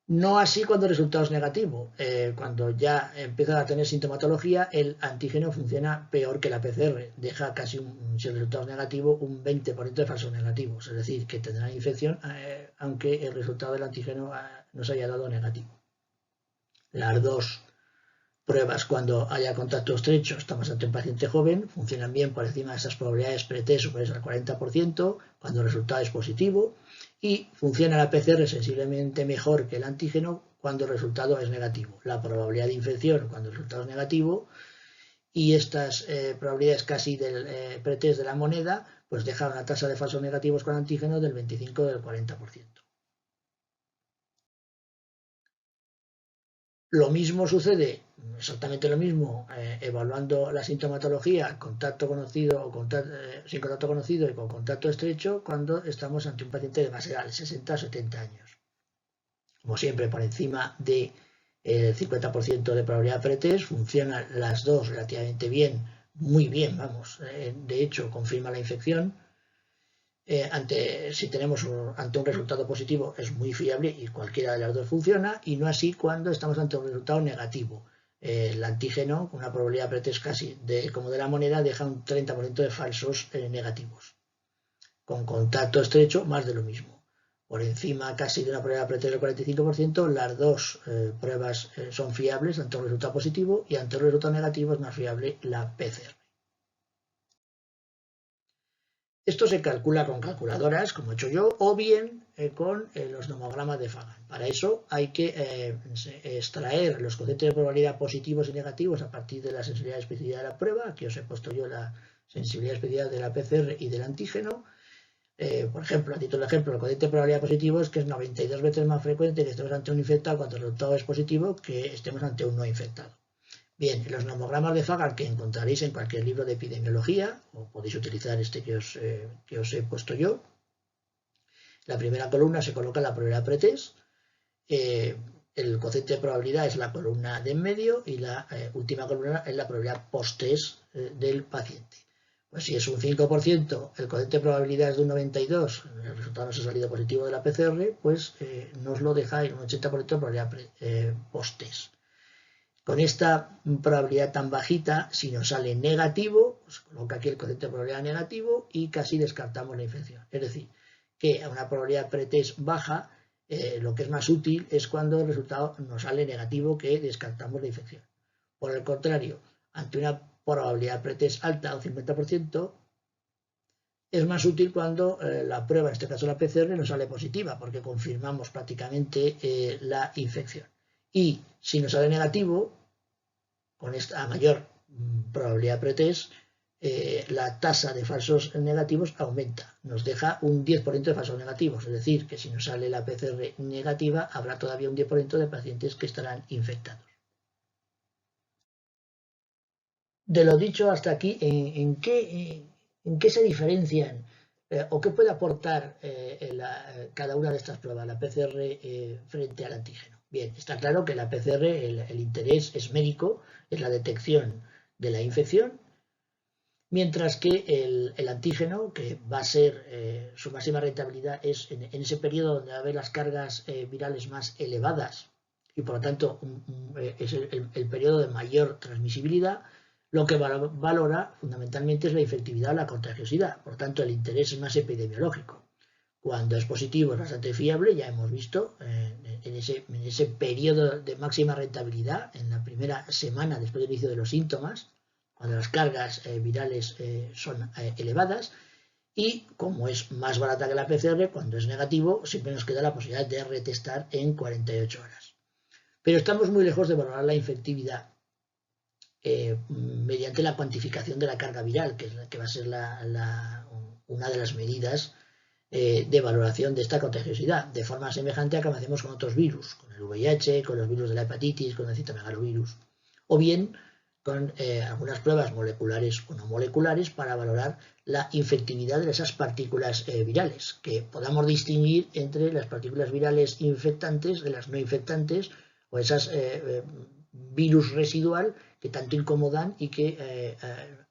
No así cuando el resultado es negativo. Cuando ya empieza a tener sintomatología, el antígeno funciona peor que la PCR. Deja casi, si el resultado es negativo, un 20% de falsos negativos. Es decir, que tendrán infección aunque el resultado del antígeno nos haya dado negativo. Las dos pruebas cuando haya contacto estrecho, estamos ante un paciente joven, funcionan bien por encima de esas probabilidades pre-test superiores al 40%, cuando el resultado es positivo, y funciona la PCR sensiblemente mejor que el antígeno cuando el resultado es negativo. La probabilidad de infección cuando el resultado es negativo y estas probabilidades casi del pre-test de la moneda, pues dejan una tasa de falsos negativos con antígeno del 25 o del 40%. Lo mismo sucede, exactamente lo mismo, evaluando la sintomatología, contacto conocido o sin contacto conocido y con contacto estrecho, cuando estamos ante un paciente de más edad, de 60 a 70 años. Como siempre, por encima del 50% de probabilidad pretest, funcionan las dos relativamente bien, muy bien, vamos. De hecho, confirma la infección. Si tenemos ante un resultado positivo es muy fiable y cualquiera de las dos funciona, y no así cuando estamos ante un resultado negativo. El antígeno, con una probabilidad pretest casi como de la moneda, deja un 30% de falsos negativos. Con contacto estrecho, más de lo mismo. Por encima casi de una probabilidad pretest del 45%, las dos pruebas son fiables ante un resultado positivo, y ante un resultado negativo es más fiable la PCR. Esto se calcula con calculadoras, como he hecho yo, o bien con los nomogramas de Fagan. Para eso hay que extraer los cocientes de probabilidad positivos y negativos a partir de la sensibilidad y especificidad de la prueba. Aquí os he puesto yo la sensibilidad y especificidad de la PCR y del antígeno. Por ejemplo, a título de ejemplo, el cociente de probabilidad positivo es que es 92 veces más frecuente que estemos ante un infectado cuando el resultado es positivo que estemos ante un no infectado. Bien, los nomogramas de Fagan que encontraréis en cualquier libro de epidemiología, o podéis utilizar este que os he puesto yo. La primera columna se coloca la probabilidad pretest, el cociente de probabilidad es la columna de en medio y la última columna es la probabilidad post-test del paciente. Pues si es un 5%, el cociente de probabilidad es de un 92, el resultado nos ha salido positivo de la PCR, pues nos lo deja en un 80% de probabilidad post-test. Con esta probabilidad tan bajita, si nos sale negativo, pues coloca aquí el cociente de probabilidad negativo y casi descartamos la infección. Es decir, que a una probabilidad pretest baja, lo que es más útil es cuando el resultado nos sale negativo, que descartamos la infección. Por el contrario, ante una probabilidad pretest alta, un 50%, es más útil cuando la prueba, en este caso la PCR, nos sale positiva, porque confirmamos prácticamente la infección. Y si nos sale negativo, con esta mayor probabilidad pretest, la tasa de falsos negativos aumenta. Nos deja un 10% de falsos negativos. Es decir, que si nos sale la PCR negativa, habrá todavía un 10% de pacientes que estarán infectados. De lo dicho hasta aquí, ¿en qué se diferencian o qué puede aportar cada una de estas pruebas, la PCR frente al antígeno? Bien, está claro que la PCR, el interés es médico, es la detección de la infección, mientras que el antígeno, que va a ser su máxima rentabilidad, es en ese periodo donde va a haber las cargas virales más elevadas y por lo tanto es el periodo de mayor transmisibilidad. Lo que valora fundamentalmente es la efectividad o la contagiosidad, por tanto el interés es más epidemiológico. Cuando es positivo es bastante fiable, ya hemos visto en ese periodo de máxima rentabilidad, en la primera semana después del inicio de los síntomas, cuando las cargas virales son elevadas, y como es más barata que la PCR, cuando es negativo siempre nos queda la posibilidad de retestar en 48 horas. Pero estamos muy lejos de valorar la infectividad mediante la cuantificación de la carga viral, que va a ser una de las medidas de valoración de esta contagiosidad, de forma semejante a como hacemos con otros virus, con el VIH, con los virus de la hepatitis, con el citomegalovirus, o bien con algunas pruebas moleculares o no moleculares para valorar la infectividad de esas partículas virales, que podamos distinguir entre las partículas virales infectantes de las no infectantes o esas virus residual que tanto incomodan y que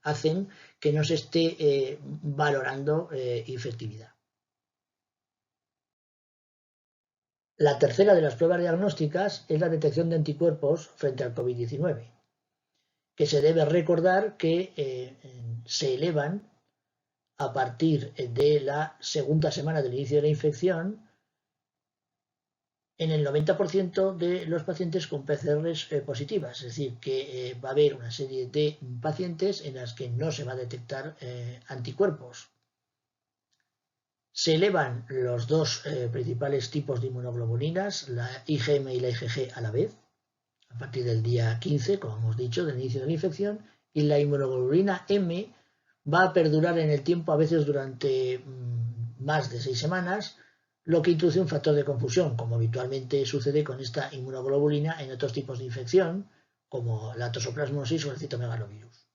hacen que no se esté valorando infectividad. La tercera de las pruebas diagnósticas es la detección de anticuerpos frente al COVID-19, que se debe recordar que se elevan a partir de la segunda semana del inicio de la infección en el 90% de los pacientes con PCRs positivas, es decir, que va a haber una serie de pacientes en las que no se va a detectar anticuerpos. Se elevan los dos principales tipos de inmunoglobulinas, la IgM y la IgG a la vez, a partir del día 15, como hemos dicho, del inicio de la infección, y la inmunoglobulina M va a perdurar en el tiempo, a veces durante más de 6 semanas, lo que introduce un factor de confusión, como habitualmente sucede con esta inmunoglobulina en otros tipos de infección, como la toxoplasmosis o el citomegalovirus.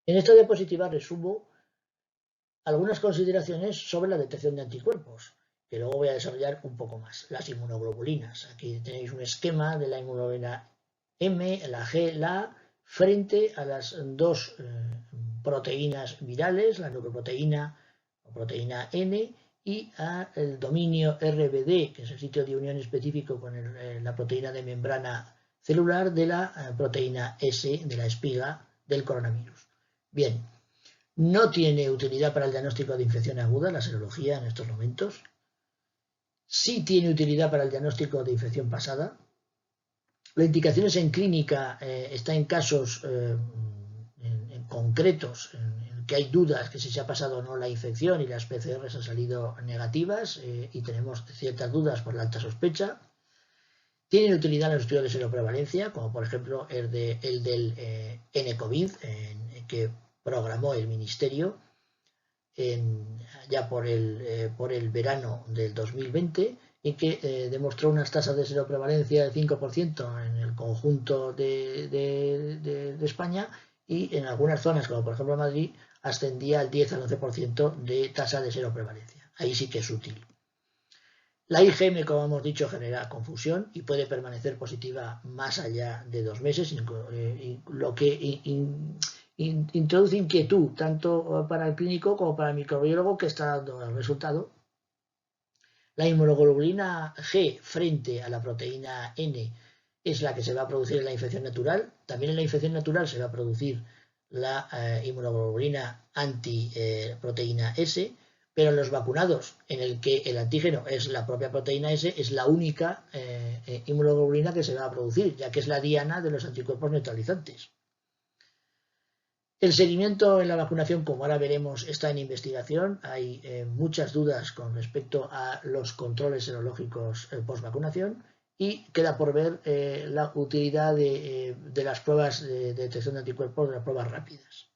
En esta diapositiva resumo algunas consideraciones sobre la detección de anticuerpos, que luego voy a desarrollar un poco más. Las inmunoglobulinas. Aquí tenéis un esquema de la inmunoglobulina M, la G, la A, frente a las dos proteínas virales, la nucleoproteína o proteína N, y al dominio RBD, que es el sitio de unión específico con la proteína de membrana celular de la proteína S, de la espiga del coronavirus. Bien. No tiene utilidad para el diagnóstico de infección aguda, la serología en estos momentos. Sí tiene utilidad para el diagnóstico de infección pasada. La indicación es en clínica, está en casos en concretos en que hay dudas que si se ha pasado o no la infección y las PCRs han salido negativas y tenemos ciertas dudas por la alta sospecha. Tienen utilidad en los estudios de seroprevalencia, como por ejemplo el del nCovid, que programó el Ministerio ya por el verano del 2020 y que demostró unas tasas de seroprevalencia del 5% en el conjunto de España y en algunas zonas, como por ejemplo Madrid, ascendía al 10 al 11% de tasa de seroprevalencia. Ahí sí que es útil. La IgM, como hemos dicho, genera confusión y puede permanecer positiva más allá de 2 meses, lo que introduce inquietud tanto para el clínico como para el microbiólogo que está dando el resultado. La inmunoglobulina G frente a la proteína N es la que se va a producir en la infección natural. También en la infección natural se va a producir la inmunoglobulina antiproteína S, pero en los vacunados, en el que el antígeno es la propia proteína S, es la única inmunoglobulina que se va a producir, ya que es la diana de los anticuerpos neutralizantes. El seguimiento en la vacunación, como ahora veremos, está en investigación. Hay muchas dudas con respecto a los controles serológicos post-vacunación y queda por ver la utilidad de las pruebas de detección de anticuerpos, de las pruebas rápidas.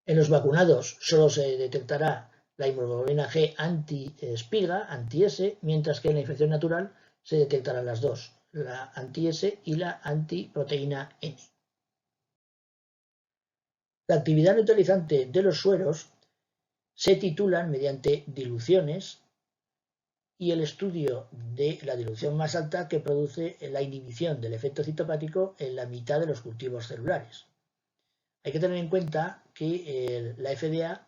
En los vacunados solo se detectará la inmunoglobulina G anti-espiga, anti-S, mientras que en la infección natural se detectarán las dos, la anti-S y la antiproteína N. La actividad neutralizante de los sueros se titulan mediante diluciones y el estudio de la dilución más alta que produce la inhibición del efecto citopático en la mitad de los cultivos celulares. Hay que tener en cuenta que la FDA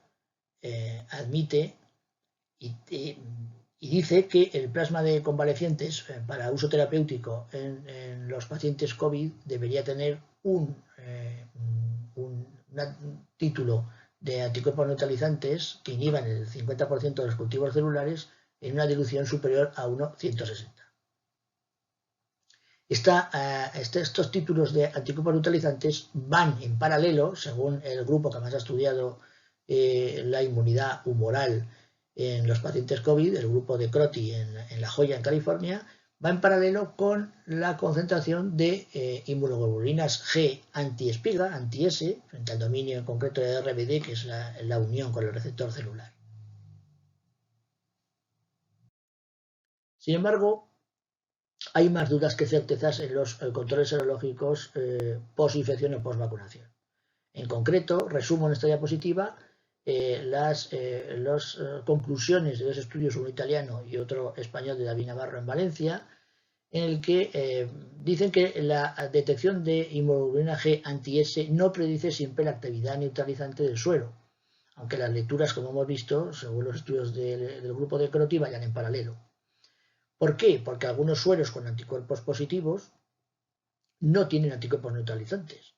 admite y dice que el plasma de convalecientes para uso terapéutico en los pacientes COVID debería tener un título de anticuerpos neutralizantes que inhiban el 50% de los cultivos celulares en una dilución superior a 1,160. Estos títulos de anticuerpos neutralizantes van en paralelo, según el grupo que más ha estudiado la inmunidad humoral en los pacientes COVID, el grupo de Crotty en La Joya, en California, va en paralelo con la concentración de inmunoglobulinas G anti-espiga, anti-S, frente al dominio en concreto de RBD, que es la unión con el receptor celular. Sin embargo, hay más dudas que certezas en los controles serológicos post-infección o post-vacunación. En concreto, resumo en esta diapositiva las conclusiones de dos estudios, uno italiano y otro español de David Navarro en Valencia, en el que dicen que la detección de inmunoglobulina G anti-S no predice siempre la actividad neutralizante del suero, aunque las lecturas, como hemos visto, según los estudios del grupo de Crotty, vayan en paralelo. ¿Por qué? Porque algunos sueros con anticuerpos positivos no tienen anticuerpos neutralizantes.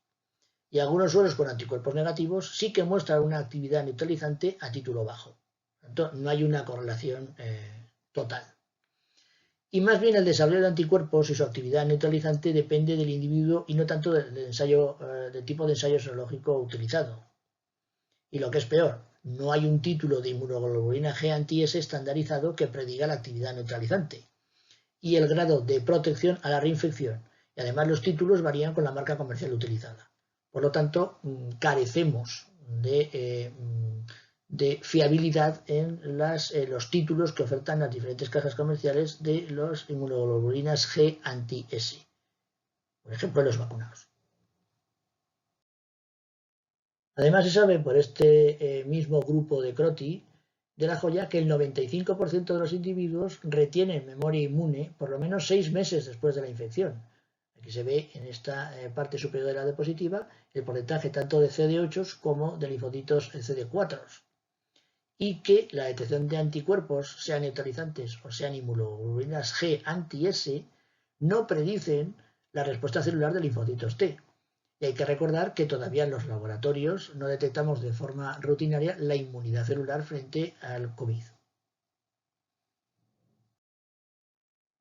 Y algunos sueros con anticuerpos negativos sí que muestran una actividad neutralizante a título bajo. Por lo tanto, no hay una correlación total. Y más bien el desarrollo de anticuerpos y su actividad neutralizante depende del individuo y no tanto del tipo de ensayo serológico utilizado. Y lo que es peor, no hay un título de inmunoglobulina G anti-S estandarizado que prediga la actividad neutralizante y el grado de protección a la reinfección. Y además los títulos varían con la marca comercial utilizada. Por lo tanto, carecemos de fiabilidad en los títulos que ofertan las diferentes cajas comerciales de los inmunoglobulinas G anti-S, por ejemplo, en los vacunados. Además, se sabe por este mismo grupo de Crotty de la Joya que el 95% de los individuos retienen memoria inmune por lo menos 6 meses después de la infección. Aquí se ve en esta parte superior de la diapositiva el porcentaje tanto de CD8 como de linfocitos CD4 y que la detección de anticuerpos, sean neutralizantes o sean inmunoglobulinas G anti-S, no predicen la respuesta celular de linfocitos T. Y hay que recordar que todavía en los laboratorios no detectamos de forma rutinaria la inmunidad celular frente al COVID.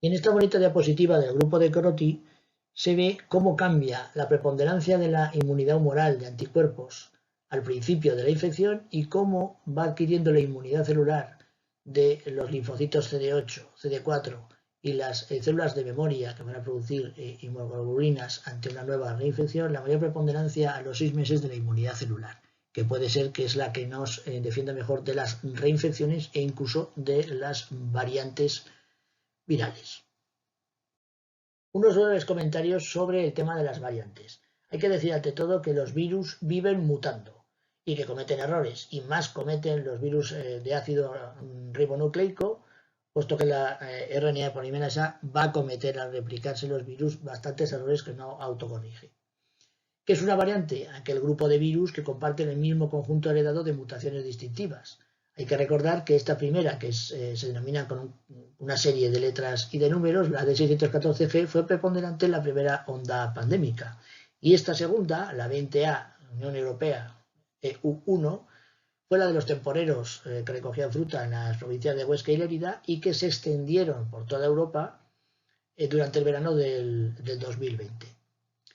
En esta bonita diapositiva del grupo de Crotty se ve cómo cambia la preponderancia de la inmunidad humoral de anticuerpos al principio de la infección y cómo va adquiriendo la inmunidad celular de los linfocitos CD8, CD4 y las células de memoria que van a producir inmunoglobulinas ante una nueva reinfección, la mayor preponderancia a los 6 meses de la inmunidad celular, que puede ser que es la que nos defiende mejor de las reinfecciones e incluso de las variantes virales. Unos breves comentarios sobre el tema de las variantes. Hay que decir ante todo que los virus viven mutando y que cometen errores, y más cometen los virus de ácido ribonucleico, puesto que la RNA polimerasa va a cometer al replicarse los virus bastantes errores que no autocorrige. ¿Qué es una variante? Aquel grupo de virus que comparten el mismo conjunto heredado de mutaciones distintivas. Hay que recordar que esta primera, que se denomina con una serie de letras y de números, la D614G, fue preponderante en la primera onda pandémica. Y esta segunda, la 20A, Unión Europea, EU1, fue la de los temporeros que recogían fruta en las provincias de Huesca y Lérida y que se extendieron por toda Europa durante el verano del 2020.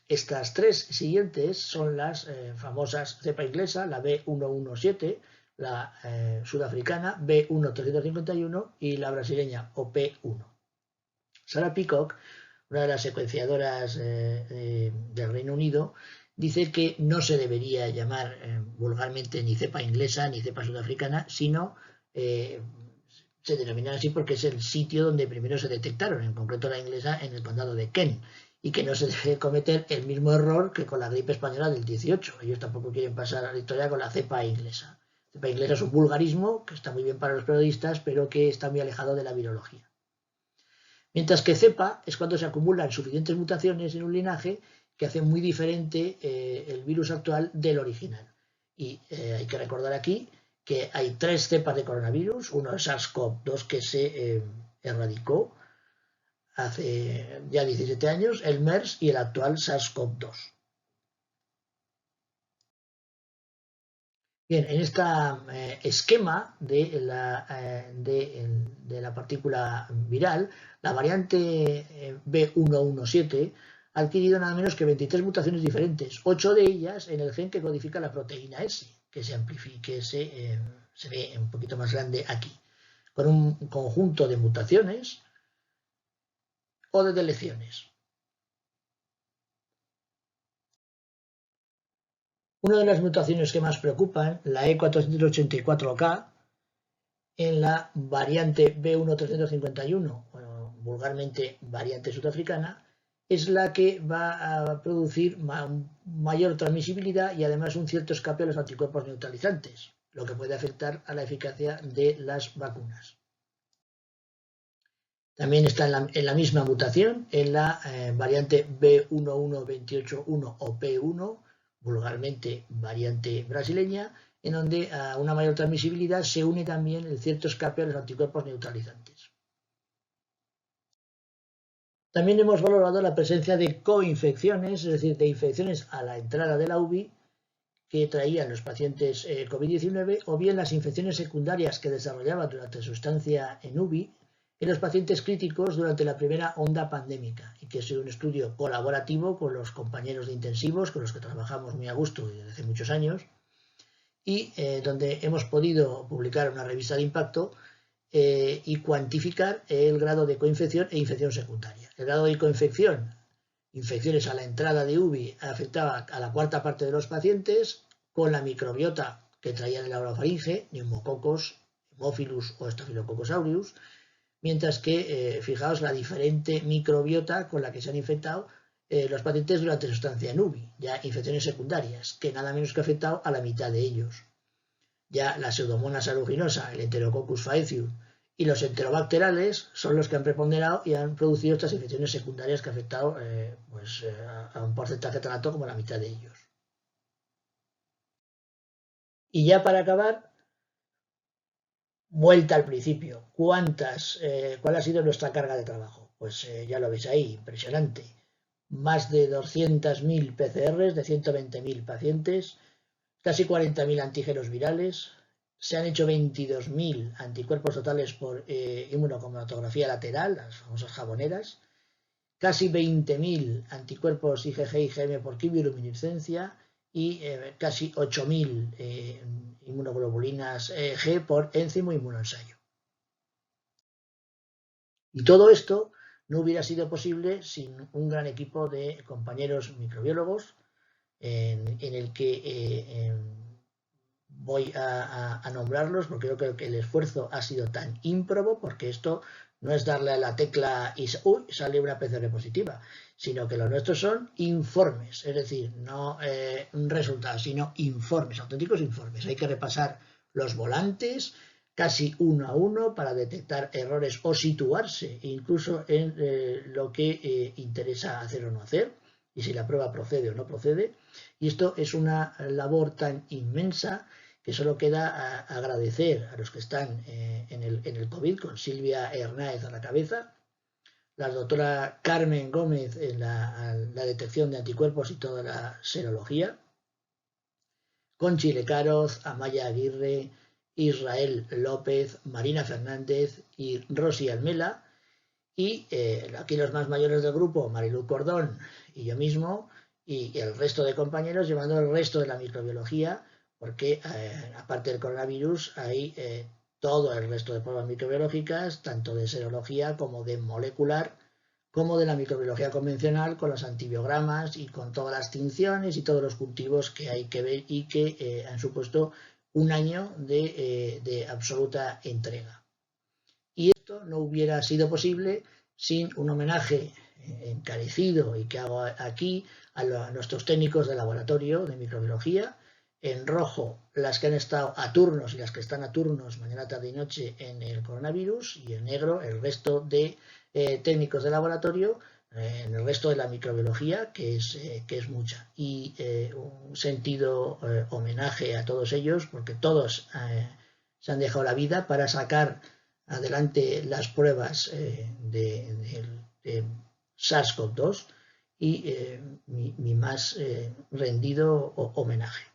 Estas tres siguientes son las famosas cepa inglesa, la B117, la sudafricana B1351 y la brasileña OP1. Sarah Peacock, una de las secuenciadoras del Reino Unido, dice que no se debería llamar vulgarmente ni cepa inglesa ni cepa sudafricana, sino se denominan así porque es el sitio donde primero se detectaron, en concreto la inglesa en el condado de Kent, y que no se debe cometer el mismo error que con la gripe española del 18. Ellos tampoco quieren pasar a la historia con la cepa inglesa. La cepa inglesa es un vulgarismo que está muy bien para los periodistas, pero que está muy alejado de la virología. Mientras que cepa es cuando se acumulan suficientes mutaciones en un linaje que hacen muy diferente el virus actual del original. Y hay que recordar aquí que hay 3 cepas de coronavirus, uno es SARS-CoV-2 que se erradicó hace ya 17 años, el MERS y el actual SARS-CoV-2. Bien, en este esquema de la partícula viral, la variante B117 ha adquirido nada menos que 23 mutaciones diferentes, 8 de ellas en el gen que codifica la proteína S, que se ve un poquito más grande aquí, con un conjunto de mutaciones o de delecciones. Una de las mutaciones que más preocupan, la E484K, en la variante B1351, bueno, vulgarmente variante sudafricana, es la que va a producir mayor transmisibilidad y además un cierto escape a los anticuerpos neutralizantes, lo que puede afectar a la eficacia de las vacunas. También está en la misma mutación, en la variante B11281 o P1, vulgarmente variante brasileña, en donde a una mayor transmisibilidad se une también el cierto escape a los anticuerpos neutralizantes. También hemos valorado la presencia de coinfecciones, es decir, de infecciones a la entrada de la UBI que traían los pacientes COVID-19 o bien las infecciones secundarias que desarrollaban durante su estancia en UBI en los pacientes críticos durante la primera onda pandémica, y que ha sido un estudio colaborativo con los compañeros de intensivos con los que trabajamos muy a gusto desde hace muchos años y donde hemos podido publicar una revista de impacto y cuantificar el grado de coinfección e infección secundaria. El grado de coinfección, infecciones a la entrada de UBI, afectaba a la cuarta parte de los pacientes con la microbiota que traían en la orofaringe, neumococos, Haemophilus o Staphylococcus aureus, mientras que, fijaos, la diferente microbiota con la que se han infectado los pacientes durante su estancia en UBI, ya infecciones secundarias, que nada menos que ha afectado a la mitad de ellos. Ya la Pseudomonas aeruginosa, el Enterococcus faecium y los enterobacterales son los que han preponderado y han producido estas infecciones secundarias que han afectado a un porcentaje tan alto como la mitad de ellos. Y ya para acabar, vuelta al principio. ¿Cuál ha sido nuestra carga de trabajo? Pues ya lo veis ahí, impresionante. Más de 200.000 PCRs de 120.000 pacientes, casi 40.000 antígenos virales, se han hecho 22.000 anticuerpos totales por inmunocromatografía lateral, las famosas jaboneras, casi 20.000 anticuerpos IgG y IgM por quimioluminiscencia y casi 8.000 inmunoglobulinas G por enzimo inmunoensayo. Y todo esto no hubiera sido posible sin un gran equipo de compañeros microbiólogos en el que voy a nombrarlos porque yo creo que el esfuerzo ha sido tan ímprobo, porque esto no es darle a la tecla y sale una PCR positiva, sino que los nuestros son informes, es decir, no resultados, sino informes, auténticos informes. Hay que repasar los volantes casi uno a uno para detectar errores o situarse incluso en lo que interesa hacer o no hacer, y si la prueba procede o no procede. Y esto es una labor tan inmensa que solo queda agradecer a los que están en el COVID, con Silvia Hernáez a la cabeza, la doctora Carmen Gómez en la detección de anticuerpos y toda la serología, Conchi Lecaroz, Amaya Aguirre, Israel López, Marina Fernández y Rosy Almela, y aquí los más mayores del grupo, Marilu Cordón y yo mismo, y el resto de compañeros llevando el resto de la microbiología, porque aparte del coronavirus hay todo el resto de pruebas microbiológicas, tanto de serología como de molecular, como de la microbiología convencional, con los antibiogramas y con todas las tinciones y todos los cultivos que hay que ver y que han supuesto un año de absoluta entrega. Y esto no hubiera sido posible sin un homenaje encarecido y que hago aquí a nuestros técnicos de laboratorio de microbiología. En rojo las que han estado a turnos y las que están a turnos mañana, tarde y noche en el coronavirus, y en negro el resto de técnicos de laboratorio en el resto de la microbiología, que es mucha. Y un sentido homenaje a todos ellos, porque todos se han dejado la vida para sacar adelante las pruebas de SARS-CoV-2 y mi más rendido homenaje.